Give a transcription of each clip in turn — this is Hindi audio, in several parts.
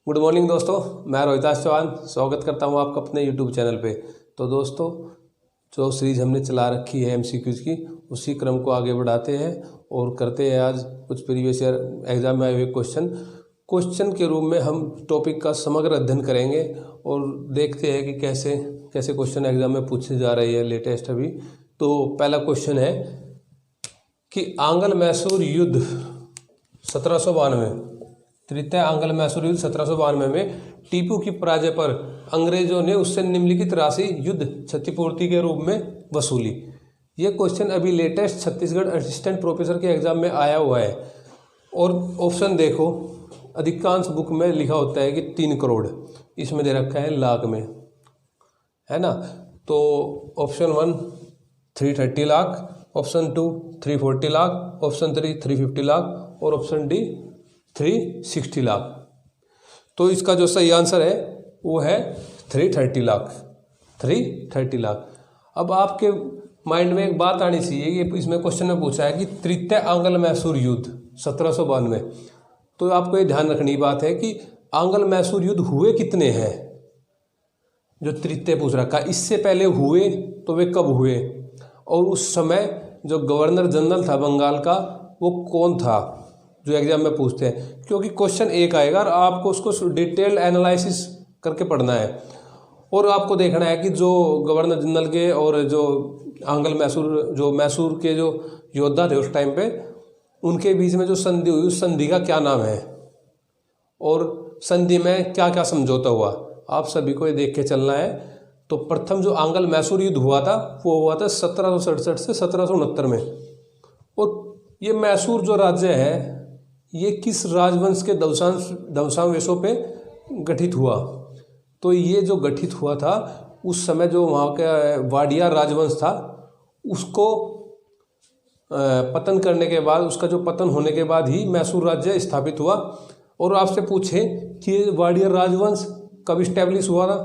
गुड मॉर्निंग दोस्तों, मैं रोहिताश चौहान स्वागत करता हूं आपका अपने यूट्यूब चैनल पे। तो दोस्तों, जो सीरीज हमने चला रखी है एमसीक्यूज की, उसी क्रम को आगे बढ़ाते हैं और करते हैं आज कुछ प्रीवियस ईयर एग्जाम में आए हुए क्वेश्चन के रूप में हम टॉपिक का समग्र अध्ययन करेंगे और देखते हैं कि कैसे कैसे क्वेश्चन एग्जाम में पूछे जा रहे हैं लेटेस्ट अभी। तो पहला क्वेश्चन है कि आंग्ल मैसूर युद्ध 1792, तृतीय आंग्ल मैसूर युद्ध 1792 में टीपू की पराजय पर अंग्रेजों ने उससे निम्नलिखित राशि युद्ध क्षतिपूर्ति के रूप में वसूली। ये क्वेश्चन अभी लेटेस्ट छत्तीसगढ़ असिस्टेंट प्रोफेसर के एग्जाम में आया हुआ है और ऑप्शन देखो, अधिकांश बुक में लिखा होता है कि 3 करोड़, इसमें दे रखा है लाख में, है ना। तो option 1 330 lakh, option 2 340 lakh, option 3 350 lakh और ऑप्शन डी 360 लाख। तो इसका जो सही आंसर है वो है 330 लाख, 330 लाख। अब आपके माइंड में एक बात आनी चाहिए, ये इसमें क्वेश्चन में पूछा है कि तृतीय आंग्ल मैसूर युद्ध 1792, तो आपको ये ध्यान रखनी बात है कि आंग्ल मैसूर युद्ध हुए कितने हैं। जो तृतीय पूछ रखा, इससे पहले हुए तो वे कब हुए और उस समय जो गवर्नर जनरल था बंगाल का वो कौन था, जो एग्जाम में पूछते हैं। क्योंकि क्वेश्चन एक आएगा और आपको उसको डिटेल एनालिसिस करके पढ़ना है और आपको देखना है कि जो गवर्नर जनरल के और जो आंग्ल मैसूर, जो मैसूर के जो योद्धा थे उस टाइम पे, उनके बीच में जो संधि हुई उस संधि का क्या नाम है और संधि में क्या क्या समझौता हुआ, आप सभी को ये देख के चलना है। तो प्रथम जो आंग्ल मैसूर युद्ध हुआ था वो हुआ था 1767 से 1769 में। और ये मैसूर जो राज्य है ये किस राजवंश के दवसांवेशों पे गठित हुआ। तो ये जो गठित हुआ था उस समय जो वहाँ का वाडियार राजवंश था उसको पतन करने के बाद, उसका जो पतन होने के बाद ही मैसूर राज्य स्थापित हुआ। और आपसे पूछे कि वाडियार राजवंश कब इस्टेब्लिश हुआ था,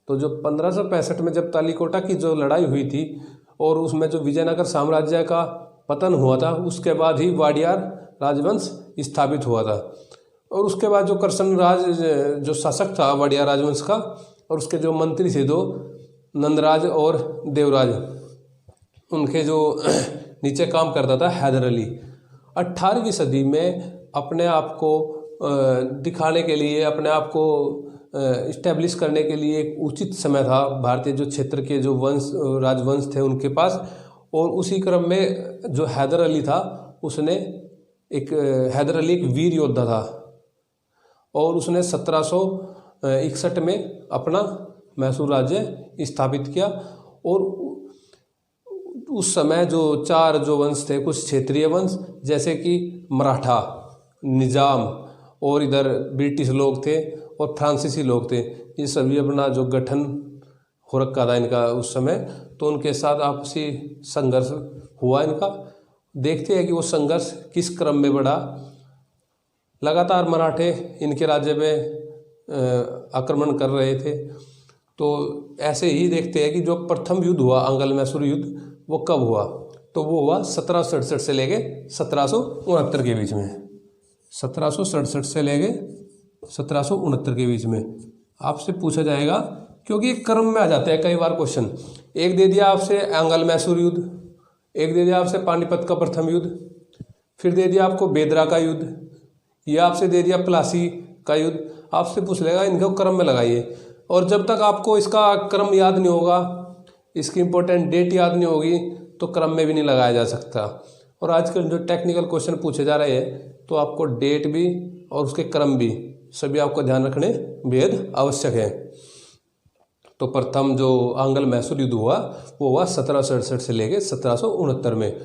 तो जो 1565 में जब तालीकोटा की जो लड़ाई हुई थी और उसमें जो विजयनगर साम्राज्य का पतन हुआ था, उसके बाद ही वाडियार राजवंश स्थापित हुआ था। और उसके बाद जो कृष्ण राज जो शासक था वाडियार राजवंश का, और उसके जो मंत्री थे दो, नंदराज और देवराज, उनके जो नीचे काम करता था हैदर अली। 18वीं सदी में अपने आप को दिखाने के लिए, अपने आप को इस्टेब्लिश करने के लिए एक उचित समय था भारतीय जो क्षेत्र के जो राजवंश थे उनके पास। और उसी क्रम में जो हैदर अली था, उसने हैदर अली एक वीर योद्धा था और उसने 1761 में अपना मैसूर राज्य स्थापित किया। और उस समय जो 4 जो वंश थे, कुछ क्षेत्रीय वंश जैसे कि मराठा, निजाम और इधर ब्रिटिश लोग थे और फ्रांसीसी लोग थे, ये सभी अपना जो गठन हो रखा था इनका उस समय, तो उनके साथ आपसी संघर्ष हुआ इनका। देखते हैं कि वो संघर्ष किस क्रम में बढ़ा। लगातार मराठे इनके राज्य में आक्रमण कर रहे थे। तो ऐसे ही देखते हैं कि जो प्रथम युद्ध हुआ आंग्ल मैसूर युद्ध वो कब हुआ, तो वो हुआ 1767 से लेके 1769 के बीच में। 1767 से लेके 1769 के बीच में आपसे पूछा जाएगा, क्योंकि एक क्रम में आ जाते हैं कई बार क्वेश्चन। एक दे दिया आपसे आंग्ल मैसूर युद्ध, एक दे दिया आपसे पानीपत का प्रथम युद्ध, फिर दे दिया आपको बेदरा का युद्ध, या आपसे दे दिया प्लासी का युद्ध। आपसे पूछ लेगा इनको क्रम में लगाइए। और जब तक आपको इसका क्रम याद नहीं होगा, इसकी इंपॉर्टेंट डेट याद नहीं होगी, तो क्रम में भी नहीं लगाया जा सकता। और आजकल जो टेक्निकल क्वेश्चन पूछे जा रहे हैं, तो आपको डेट भी और उसके क्रम भी सभी आपको ध्यान रखने बेहद आवश्यक है। तो प्रथम जो आंग्ल मैसूर युद्ध हुआ वो हुआ 1767 से लेके 1769 में।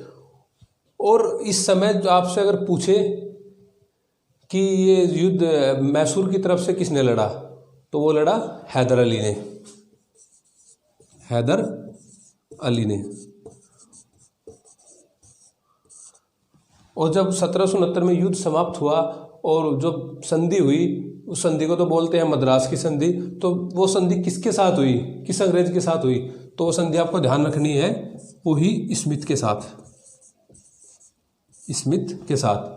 और इस समय जो आपसे अगर पूछे कि ये युद्ध मैसूर की तरफ से किसने लड़ा, तो वो लड़ा हैदर अली ने, हैदर अली ने। और जब 1769 में युद्ध समाप्त हुआ और जो संधि हुई, उस संधि को तो बोलते हैं मद्रास की संधि। तो वो संधि किसके साथ हुई, किस अंग्रेज के साथ हुई, तो वो संधि आपको ध्यान रखनी है, वो ही स्मिथ के साथ, स्मिथ के साथ।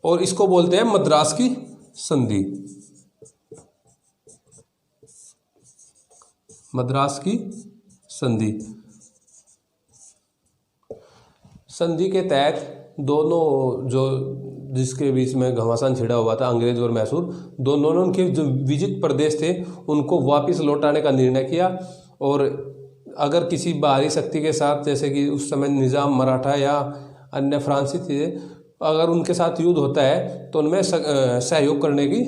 और इसको बोलते हैं मद्रास की संधि, मद्रास की संधि। संधि के तहत दोनों जो जिसके बीच में घमासान छिड़ा हुआ था अंग्रेज और मैसूर, दोनों ने उनके जो विजित प्रदेश थे उनको वापस लौटाने का निर्णय किया। और अगर किसी बाहरी शक्ति के साथ, जैसे कि उस समय निज़ाम मराठा या अन्य फ्रांसीसी थे, अगर उनके साथ युद्ध होता है तो उनमें सहयोग करने की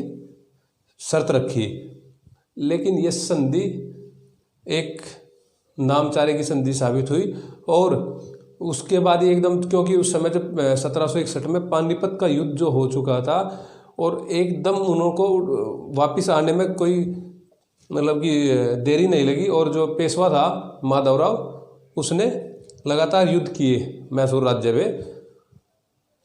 शर्त रखी। लेकिन ये संधि एक नामचारे की संधि साबित हुई। और उसके बाद ही एकदम, क्योंकि उस समय जब 1761 में पानीपत का युद्ध जो हो चुका था और एकदम उनको वापस आने में कोई मतलब कि देरी नहीं लगी। और जो पेशवा था माधवराव, उसने लगातार युद्ध किए मैसूर राज्य में,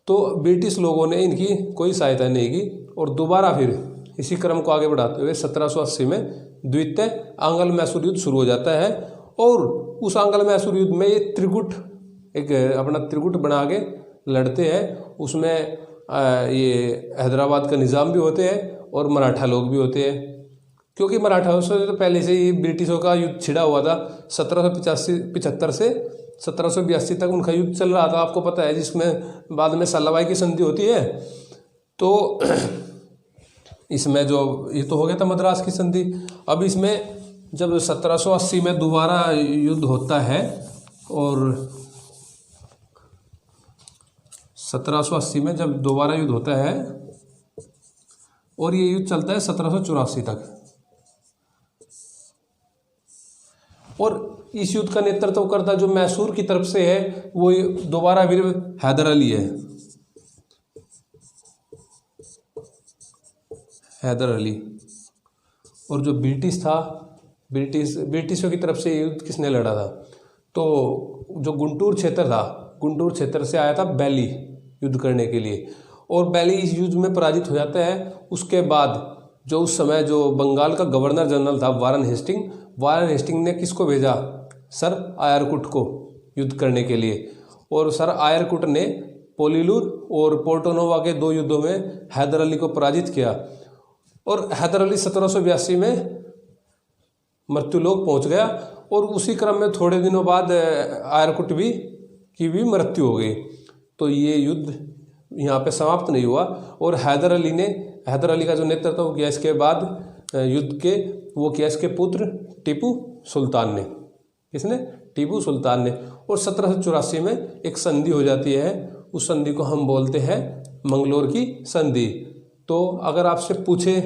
तो ब्रिटिश लोगों ने इनकी कोई सहायता नहीं की। और दोबारा फिर इसी क्रम को आगे बढ़ाते हुए 1780 में द्वितीय आंग्ल मैसूर युद्ध शुरू हो जाता है। और उस आंग्ल मैसूर युद्ध में ये त्रिगुट, एक अपना त्रिगुट बना के लड़ते हैं। उसमें ये हैदराबाद का निज़ाम भी होते हैं और मराठा लोग भी होते हैं, क्योंकि मराठाओं से तो पहले से ही ब्रिटिशों का युद्ध छिड़ा हुआ था। 1775 से 1782 तक उनका युद्ध चल रहा था, आपको पता है, जिसमें बाद में सलाबाई की संधि होती है। तो इसमें जो ये तो हो गया था मद्रास की संधि। अब इसमें जब 1780 में दोबारा युद्ध होता है और 1780 में जब दोबारा युद्ध होता है और ये युद्ध चलता है 1784 तक। और इस युद्ध का नेतृत्व करता जो मैसूर की तरफ से है वो दोबारा वीर हैदर अली है, हैदर अली। और जो ब्रिटिश था, ब्रिटिशों की तरफ से युद्ध किसने लड़ा था? तो जो गुंटूर क्षेत्र था, गुंटूर क्षेत्र से आया था बैली युद्ध करने के लिए। और बैली इस युद्ध में पराजित हो जाता है। उसके बाद जो उस समय जो बंगाल का गवर्नर जनरल था वारन हेस्टिंग ने किसको भेजा? सर आयरकुट को युद्ध करने के लिए। और सर आयरकुट ने पोलीलूर और पोर्टोनोवा के 2 युद्धों में हैदर अली को पराजित किया। और हैदर अली 1782 में मृत्युलोक पहुंच गया। और उसी क्रम में थोड़े दिनों बाद आयरकुट की भी मृत्यु हो गई। तो ये युद्ध यहाँ पे समाप्त नहीं हुआ। और हैदर अली का जो नेतृत्व किया इसके बाद युद्ध के, वो किया इसके पुत्र टीपू सुल्तान ने। किसने? टीपू सुल्तान ने। और 1784 में एक संधि हो जाती है, उस संधि को हम बोलते हैं मंगलोर की संधि। तो अगर आपसे पूछे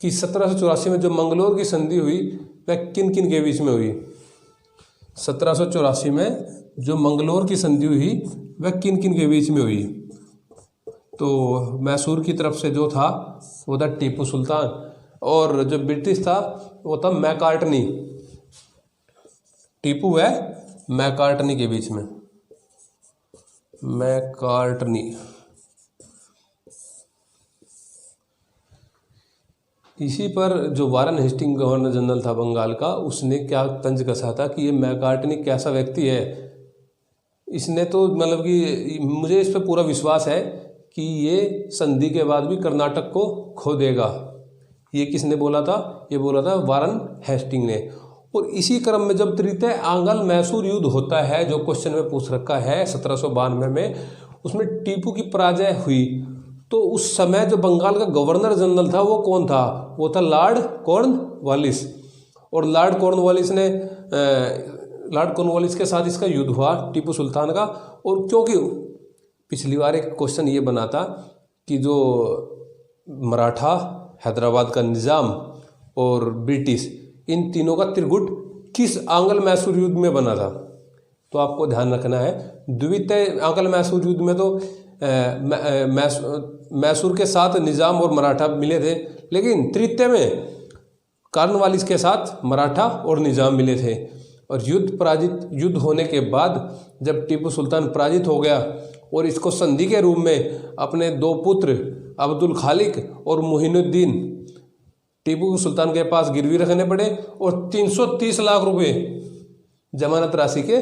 कि 1784 में जो मंगलोर की संधि हुई वह किन किन के बीच में हुई? 1784 में जो मंगलोर की संधि हुई वह किन किन के बीच में हुई? तो मैसूर की तरफ से जो था वो था टीपू सुल्तान, और जो ब्रिटिश था वो था मैकार्टनी। टीपू है मैकार्टनी के बीच में, मैकार्टनी। इसी पर जो वारन हेस्टिंग गवर्नर जनरल था बंगाल का, उसने क्या तंज कसा था कि ये मैकार्टनी कैसा व्यक्ति है। इसने तो मतलब कि मुझे इस पर पूरा विश्वास है कि ये संधि के बाद भी कर्नाटक को खो देगा। ये किसने बोला था? ये बोला था वारन हेस्टिंग ने। और इसी क्रम में जब तृतीय आंग्ल मैसूर युद्ध होता है, जो क्वेश्चन में पूछ रखा है 1792 में, उसमें टीपू की पराजय हुई। तो उस समय जो बंगाल का गवर्नर जनरल था वो कौन था? वो था लॉर्ड कॉर्नवालिस। और लॉर्ड कॉर्नवालिस के साथ इसका युद्ध हुआ टीपू सुल्तान का। और क्योंकि पिछली बार एक क्वेश्चन ये बना था कि जो मराठा, हैदराबाद का निज़ाम और ब्रिटिश, इन तीनों का त्रिगुट किस आंग्ल मैसूर युद्ध में बना था? तो आपको ध्यान रखना है, द्वितीय आंग्ल मैसूर युद्ध में तो मैसूर के साथ निज़ाम और मराठा मिले थे, लेकिन तृतीय में कॉर्नवालिस के साथ मराठा और निज़ाम मिले थे। और युद्ध होने के बाद जब टीपू सुल्तान पराजित हो गया और इसको संधि के रूप में अपने 2 पुत्र अब्दुल खालिक और मोहिनुद्दीन टीपू सुल्तान के पास गिरवी रखने पड़े और 330 लाख रुपए जमानत राशि के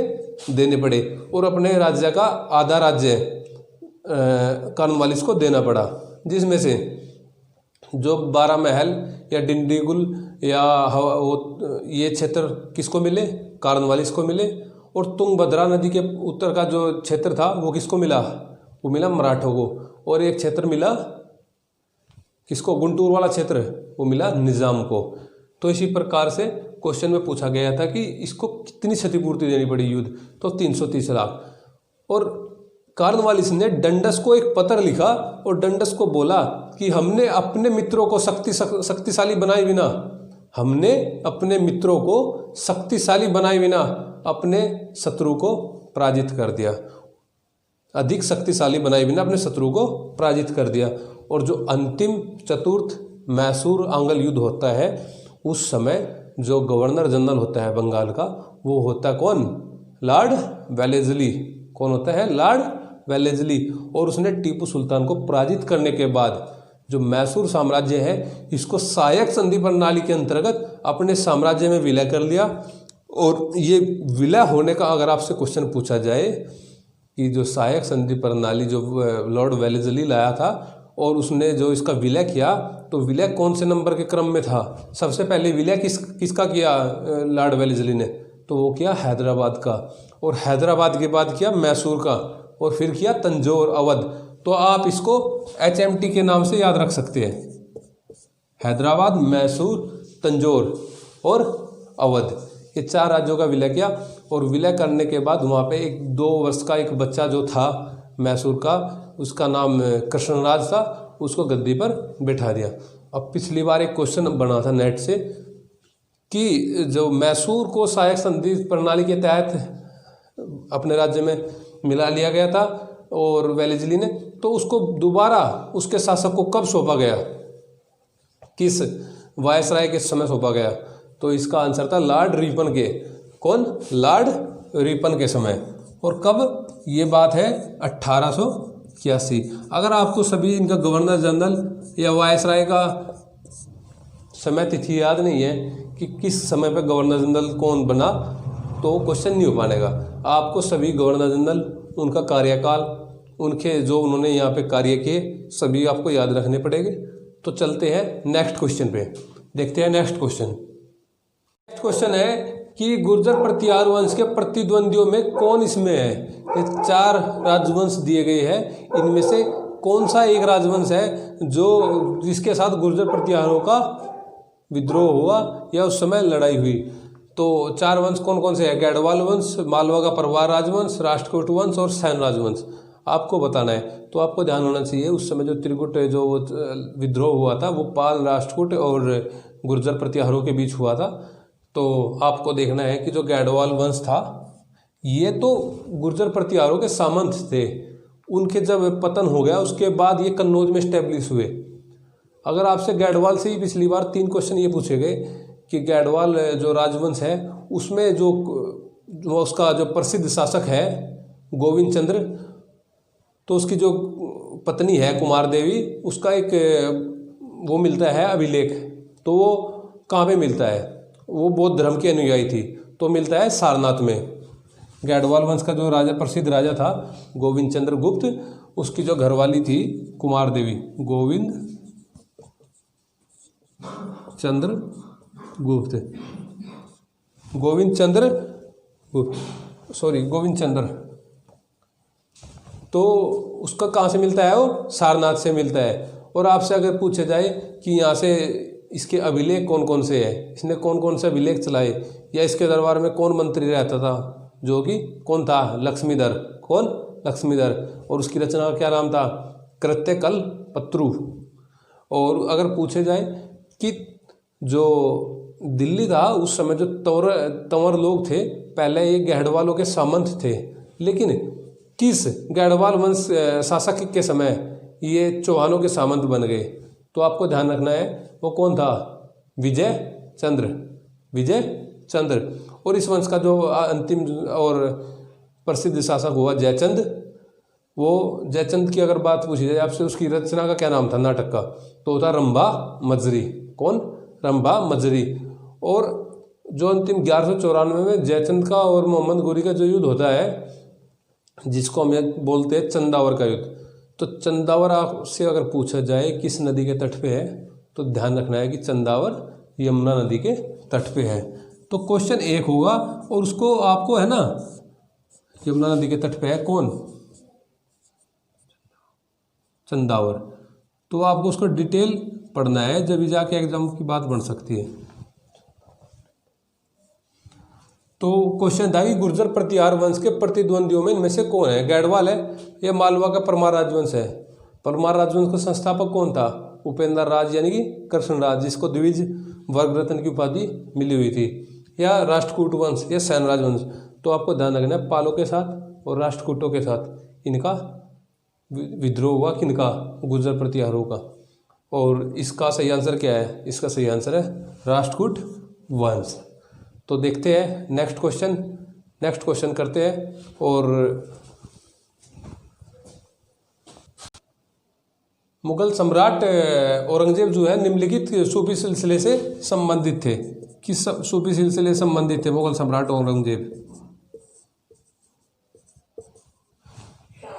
देने पड़े। और अपने राज्य का आधा राज्य कॉर्नवालिस को देना पड़ा, जिसमें से जो 12 महल या डिंडीगुल या ये क्षेत्र किसको मिले? कार्नवालिस को मिले। और तुंगभद्रा नदी के उत्तर का जो क्षेत्र था वो किसको मिला? वो मिला मराठों को। और एक क्षेत्र मिला किसको? गुंटूर वाला क्षेत्र, वो मिला निज़ाम को। तो इसी प्रकार से क्वेश्चन में पूछा गया था कि इसको कितनी क्षतिपूर्ति देनी पड़ी युद्ध, तो 330 लाख। और कार्नवालिस ने डंडस को एक पत्र लिखा और डंडस को बोला कि हमने अपने मित्रों को शक्तिशाली बनाए बिना, हमने अपने मित्रों को शक्तिशाली बनाए बिना अपने शत्रु को पराजित कर दिया, अधिक शक्तिशाली बनाए बिना अपने शत्रु को पराजित कर दिया। और जो अंतिम चतुर्थ मैसूर आंगल युद्ध होता है उस समय जो गवर्नर जनरल होता है बंगाल का, वो होता है कौन? Lord Wellesley. कौन होता है? Lord Wellesley. और उसने टीपू सुल्तान को पराजित करने के बाद जो मैसूर साम्राज्य है इसको सहायक संधि प्रणाली के अंतर्गत अपने साम्राज्य में विलय कर लिया। और ये विलय होने का अगर आपसे क्वेश्चन पूछा जाए कि जो सहायक संधि प्रणाली जो लॉर्ड वेलेस्ली लाया था और उसने जो इसका विलय किया, तो विलय कौन से नंबर के क्रम में था? सबसे पहले विलय किसका किया लॉर्ड वेलेस्ली ने? तो वो किया हैदराबाद का। और हैदराबाद के बाद किया मैसूर का। और फिर किया तंजौर, अवध। तो आप इसको HMT के नाम से याद रख सकते हैं, हैदराबाद, मैसूर, तंजौर और अवध। ये 4 राज्यों का विलय किया। और विलय करने के बाद वहाँ पे 2 वर्ष का एक बच्चा जो था मैसूर का, उसका नाम कृष्णराज था, उसको गद्दी पर बैठा दिया। अब पिछली बार एक क्वेश्चन बना था नेट से कि जो मैसूर को सहायक संधि प्रणाली के तहत अपने राज्य में मिला लिया गया था और वेलेस्ली ने, तो उसको दोबारा उसके शासक को कब सौंपा गया? किस वायसराय के समय सौंपा गया? तो इसका आंसर था लॉर्ड रिपन के। कौन? लॉर्ड रिपन के समय। और कब? ये बात है 1881। अगर आपको सभी इनका गवर्नर जनरल या वायसराय का समय तिथि याद नहीं है कि किस समय पे गवर्नर जनरल कौन बना, तो क्वेश्चन नहीं हो पाएगा। आपको सभी गवर्नर जनरल, उनका कार्यकाल, उनके जो उन्होंने यहाँ पे कार्य किए, सभी आपको याद रखने पड़ेंगे। तो चलते हैं नेक्स्ट क्वेश्चन पे, देखते हैं नेक्स्ट क्वेश्चन। नेक्स्ट क्वेश्चन है कि गुर्जर प्रतिहार वंश के प्रतिद्वंदियों में कौन इसमें है? ये 4 राजवंश दिए गए हैं, इनमें से कौन सा एक राजवंश है जो जिसके साथ गुर्जर प्रतिहारों का विद्रोह हुआ या उस समय लड़ाई हुई? तो 4 वंश कौन कौन से हैं? गैडवाल वंश, मालवा का परवार राजवंश, राष्ट्रकूट वंश और सैन राजवंश। आपको बताना है। तो आपको ध्यान होना चाहिए उस समय जो त्रिकुट जो विद्रोह हुआ था वो पाल, राष्ट्रकूट और गुर्जर प्रतिहारों के बीच हुआ था। तो आपको देखना है कि जो गैडवाल वंश था ये तो गुर्जर प्रतिहारों के सामंत थे। उनके जब पतन हो गया उसके बाद ये कन्नौज में स्टैब्लिश हुए। अगर आपसे गैडवाल से ही पिछली बार 3 क्वेश्चन ये पूछे गए कि गैडवाल जो राजवंश है उसमें जो उसका जो प्रसिद्ध शासक है गोविंद चंद्र, तो उसकी जो पत्नी है कुमार देवी, उसका एक वो मिलता है अभिलेख। तो वो कहाँ पे मिलता है? वो बौद्ध धर्म की अनुयायी थी, तो मिलता है सारनाथ में। गैडवाल वंश का जो राजा, प्रसिद्ध राजा था गोविंद चंद्र गुप्त, उसकी जो घरवाली थी कुमार देवी, गोविंद चंद्र गुप्त, तो उसका कहाँ से मिलता है? वो सारनाथ से मिलता है। और आपसे अगर पूछे जाए कि यहाँ से इसके अभिलेख कौन कौन से हैं, इसने कौन कौन से अभिलेख चलाए, या इसके दरबार में कौन मंत्री रहता था, जो कि कौन था? लक्ष्मीधर। कौन? लक्ष्मीधर। और उसकी रचना का क्या नाम था? कृत्यकल्पत्रु। और अगर पूछे जाए कि जो दिल्ली था उस समय जो तंवर लोग थे, पहले ये गैडवालों के सामंत थे, लेकिन किस गैडवाल वंश शासक के समय ये चौहानों के सामंत बन गए। तो आपको ध्यान रखना है वो कौन था? विजय चंद्र। और इस वंश का जो अंतिम और प्रसिद्ध शासक हुआ जयचंद। वो जयचंद की अगर बात पूछी जाए आपसे, उसकी रचना का क्या नाम था नाटक का? तो था रंभा मजरी। कौन? रंभा मजरी। और जो अंतिम 1194 में जयचंद का और मोहम्मद गोरी का जो युद्ध होता है, जिसको हम बोलते हैं चंदावर का युद्ध, तो चंदावर आपसे अगर पूछा जाए किस नदी के तट पे है, तो ध्यान रखना है कि चंदावर यमुना नदी के तट पे है। तो क्वेश्चन 1 होगा और उसको आपको है ना, यमुना नदी के तट पे है कौन, चंदावर। तो आपको उसको डिटेल पढ़ना है, जब भी जाके एग्जाम की बात बन सकती है। तो क्वेश्चन था कि गुर्जर प्रतिहार वंश के प्रतिद्वंदियों में इनमें से कौन है, गैडवाल है या मालवा का परमार राजवंश है। परमार राजवंश का संस्थापक कौन था, उपेंद्र राज यानी कि कृष्णराज, जिसको द्विज वर्ग रत्न की उपाधि मिली हुई थी, या राष्ट्रकूट वंश या सैन राजवंश। तो आपको ध्यान रखना है पालों के साथ और राष्ट्रकूटों के साथ इनका विद्रोह हुआ, किनका, गुर्जर प्रतिहारों का। और इसका सही आंसर क्या है, इसका सही आंसर है राष्ट्रकूट वंश। तो देखते हैं नेक्स्ट क्वेश्चन करते हैं। और मुगल सम्राट औरंगजेब जो है निम्नलिखित सूफी सिलसिले से संबंधित थे। किस सूफी सिलसिले से संबंधित थे मुगल सम्राट औरंगजेब।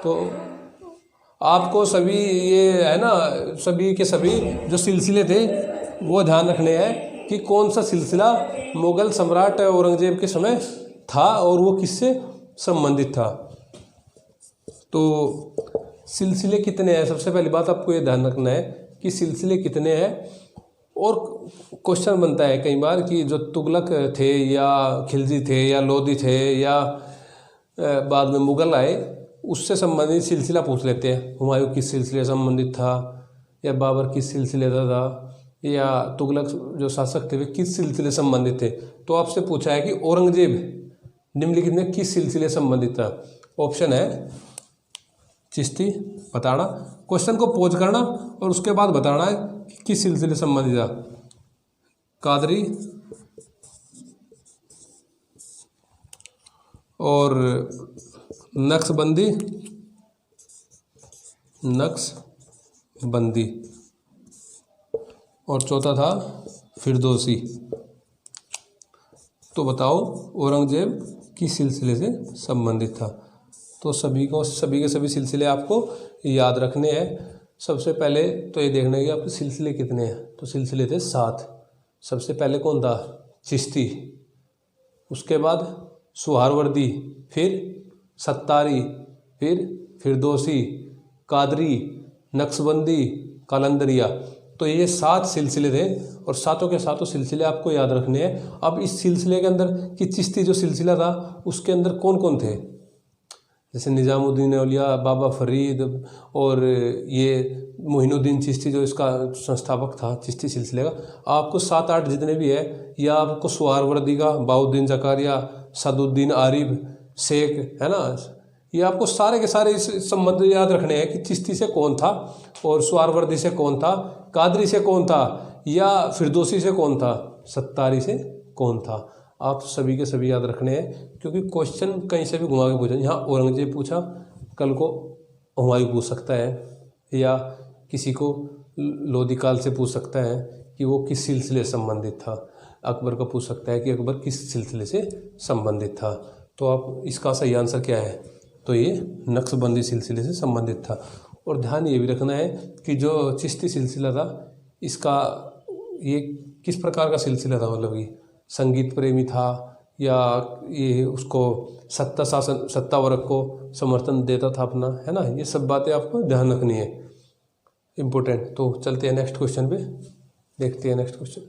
तो आपको सभी ये है ना, सभी के सभी जो सिलसिले थे वो ध्यान रखने हैं कि कौन सा सिलसिला मुगल सम्राट औरंगजेब के समय था और वो किससे संबंधित था। तो सिलसिले कितने हैं, सबसे पहली बात आपको ये ध्यान रखना है कि सिलसिले कितने हैं। और क्वेश्चन बनता है कई बार कि जो तुगलक थे या खिलजी थे या लोधी थे या बाद में मुगल आए, उससे संबंधित सिलसिला पूछ लेते हैं। हुमायूं किस सिलसिले से संबंधित था, या बाबर किस सिलसिले से था, या तुगलक जो शासक थे वे किस सिलसिले से संबंधित थे। तो आपसे पूछा है कि औरंगजेब निम्नलिखित में किस सिलसिले से संबंधित था। ऑप्शन है चिश्ती, बताना, क्वेश्चन को पोज करना और उसके बाद बताना है कि किस सिलसिले से संबंधित था। कादरी और नक्शबंदी और चौथा था फिरदौसी। तो बताओ औरंगजेब किस सिलसिले से संबंधित था। तो सभी के सभी सिलसिले आपको याद रखने हैं। सबसे पहले तो ये देखना है कि आपके सिलसिले कितने हैं। तो सिलसिले थे 7। सबसे पहले कौन था, चिश्ती, उसके बाद सुहारवर्दी, फिर सत्तारी, फिर फिरदौसी, कादरी, नक्शबंदी, कालंदरिया। तो ये 7 सिलसिले थे और सातों के सातों सिलसिले आपको याद रखने हैं। अब इस सिलसिले के अंदर कि चिश्ती जो सिलसिला था उसके अंदर कौन कौन थे, जैसे निज़ामुद्दीन औलिया, बाबा फरीद और ये मोइनुद्दीन चिश्ती जो इसका संस्थापक था चिश्ती सिलसिले का। आपको 7-8 जितने भी है, या आपको सुहारवर्दी का बाउद्दीन ज़कारिया, सदुद्दीन आरिफ, शेख, है ना, ये आपको सारे के सारे इस संबंध याद रखने हैं कि चिश्ती से कौन था और सुहारवर्दी से कौन था, कादरी से कौन था, या फिरदौसी से कौन था, सत्तारी से कौन था। आप सभी के सभी याद रखने हैं, क्योंकि क्वेश्चन कहीं से भी घुमा के पूछा। यहाँ औरंगजेब पूछा, कल को हुमायूं पूछ सकता है, या किसी को लोधी काल से पूछ सकता है कि वो किस सिलसिले से संबंधित था। अकबर को पूछ सकता है कि अकबर किस सिलसिले से संबंधित था। तो आप इसका सही आंसर क्या है, तो ये नक्शबंदी सिलसिले से संबंधित था। और ध्यान ये भी रखना है कि जो चिश्ती सिलसिला था इसका ये किस प्रकार का सिलसिला था, मतलब कि संगीत प्रेमी था या ये उसको सत्ता वर्ग को समर्थन देता था अपना, है ना। ये सब बातें आपको ध्यान रखनी है, इम्पोर्टेंट। तो चलते हैं नेक्स्ट क्वेश्चन पे, देखते हैं नेक्स्ट क्वेश्चन।